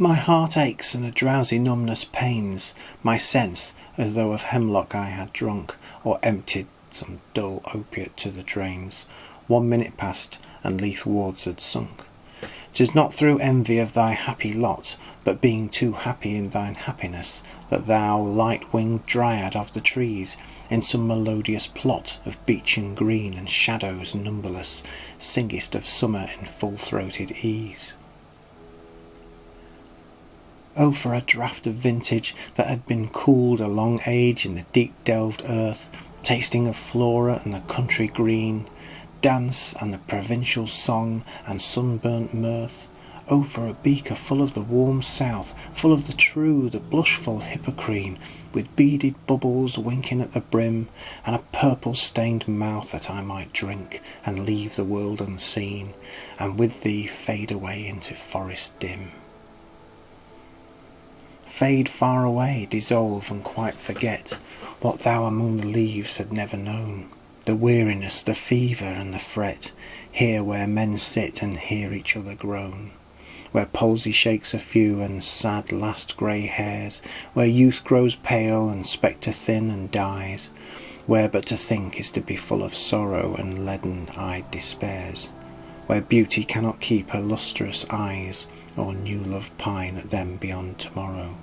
My heart aches and a drowsy numbness pains my sense, as though of hemlock I had drunk, or emptied some dull opiate to the drains. 1 minute passed, and Leith wards had sunk. 'Tis not through envy of thy happy lot, but being too happy in thine happiness, that thou, light-winged dryad of the trees, in some melodious plot of beechen green and shadows numberless, singest of summer in full-throated ease. Oh, for a draught of vintage that had been cooled a long age in the deep-delved earth, tasting of flora and the country green, dance and the provincial song and sunburnt mirth. Oh, for a beaker full of the warm south, full of the true, the blushful hippocrene, with beaded bubbles winking at the brim, and a purple-stained mouth that I might drink and leave the world unseen, and with thee fade away into forest dim. Fade far away, dissolve and quite forget what thou among the leaves had never known, the weariness, the fever and the fret, here where men sit and hear each other groan, where palsy shakes a few and sad last grey hairs, where youth grows pale and spectre thin and dies, where but to think is to be full of sorrow and leaden-eyed despairs, where beauty cannot keep her lustrous eyes, or new love pine at them beyond tomorrow.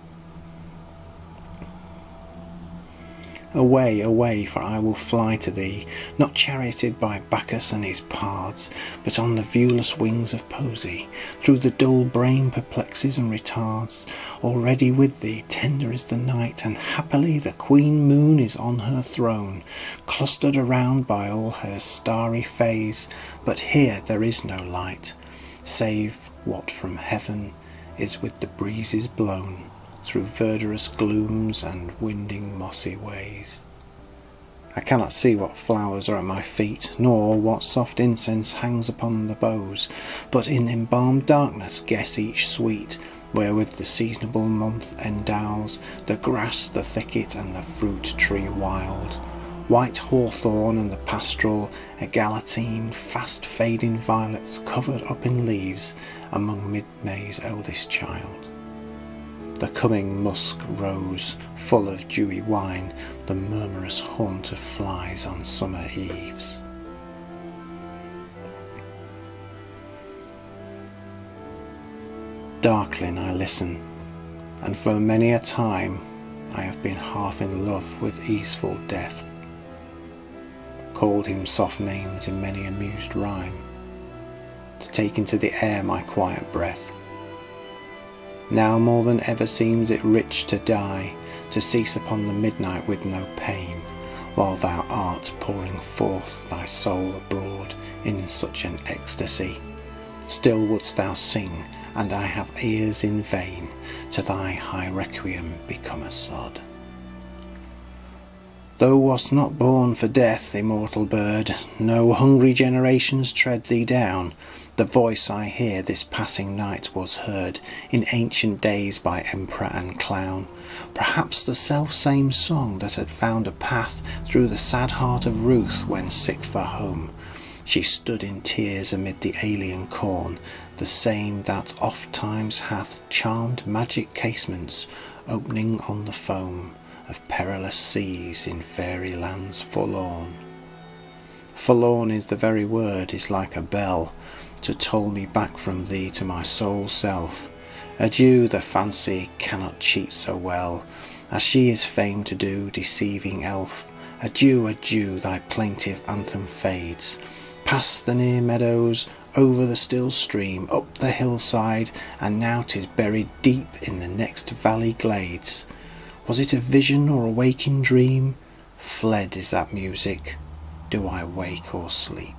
Away, away, for I will fly to thee, not charioted by Bacchus and his pards, but on the viewless wings of poesy, through the dull brain perplexes and retards. Already with thee tender is the night, and happily the queen moon is on her throne, clustered around by all her starry fays, but here there is no light, save what from heaven is with the breezes blown, through verdurous glooms and winding mossy ways. I cannot see what flowers are at my feet, nor what soft incense hangs upon the boughs, but in embalmed darkness guess each sweet, wherewith the seasonable month endows the grass, the thicket, and the fruit tree wild, white hawthorn and the pastoral eglantine, fast fading violets covered up in leaves among mid-May's eldest child. The coming musk rose, full of dewy wine, the murmurous haunt of flies on summer eves. Darkling I listen, and for many a time I have been half in love with easeful death, called him soft names in many amused rhyme, to take into the air my quiet breath. Now more than ever seems it rich to die, to cease upon the midnight with no pain, while thou art pouring forth thy soul abroad in such an ecstasy. Still wouldst thou sing, and I have ears in vain, to thy high requiem become a sod. Thou wast not born for death, immortal bird, no hungry generations tread thee down. The voice I hear this passing night was heard in ancient days by emperor and clown, perhaps the self-same song that had found a path through the sad heart of Ruth when sick for home. She stood in tears amid the alien corn, the same that oft times hath charmed magic casements opening on the foam of perilous seas in fairy lands forlorn. Forlorn is the very word, is like a bell to toll me back from thee to my sole self. Adieu, the fancy cannot cheat so well as she is famed to do, deceiving elf. Adieu, adieu, thy plaintive anthem fades past the near meadows, over the still stream, up the hillside, and now 'tis buried deep in the next valley glades. Was it a vision or a waking dream? Fled is that music, do I wake or sleep?